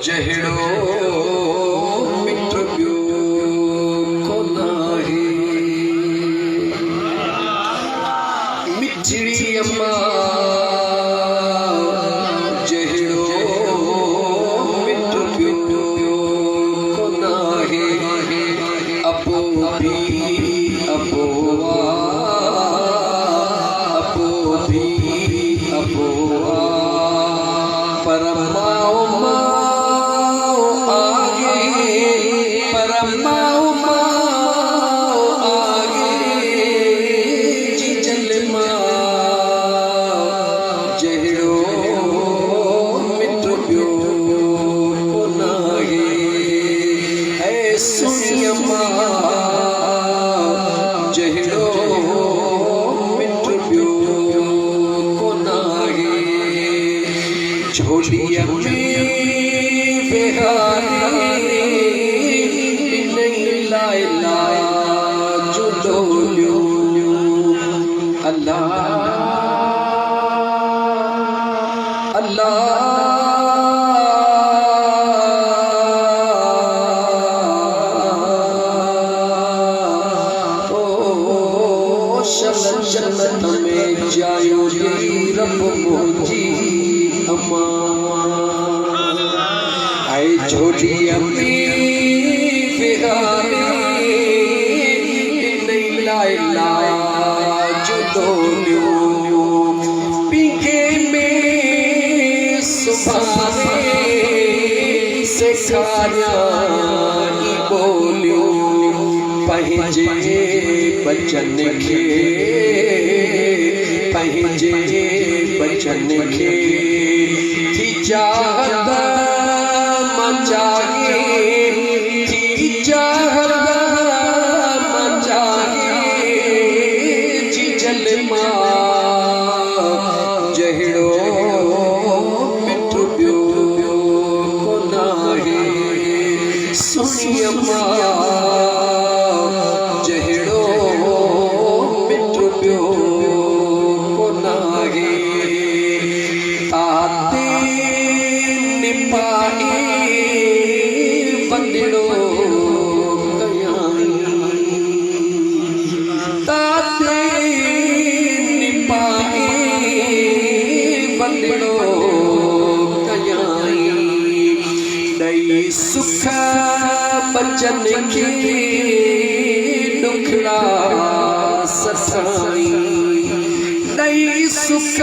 जहिड़ो मिट ॿियो कोन आहे। मिठड़ी अम्मा जहिड़ो मिट ॿियो कोन आहे। अपो भी अपोआ अपो भी अपोआ पर माओ माओ आगे पर माओ माओ आगे जिजल मां जहिड़ो मिट ॿियो कोन आहे। ऐ सुनी अम्मा जहिड़ो मिट ॿियो कोन आहे। झोलीअ में बेहारी लाइ लाजो ॾोलियो अल्लाह अल्लाह जन्नत में जायो रब मुंहिंजी अम्मा। ऐं झोलीअ में बेहारी लाइ लाजो ॾोलियो पीके में सुभाणे सेखारियां ॿोलियो पंहिंजे बचन खे पंहिंजे बचन खे थी चाहत मचाए थी चाहत मचाए जिजल मां जहिड़ो मिट ॿियो कोन आहे। सुनी अम्मा जहिड़ो मिट ॿियो कोन आहे। ताते निपाए बंदिड़ो कयाई ताते निपाए बंदिड़ो कयाई ॾई सुख बचन खे ॾुखड़ा ससाई ॾई सुख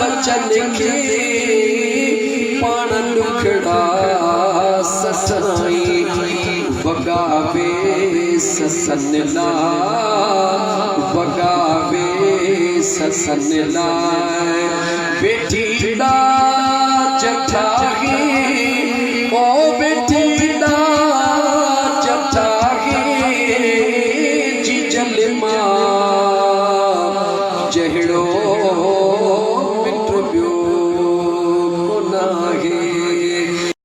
बचन खे पाण ॾुखड़ा ससाई वगावे ससन लाइ वगावे ससन लाइ बेटी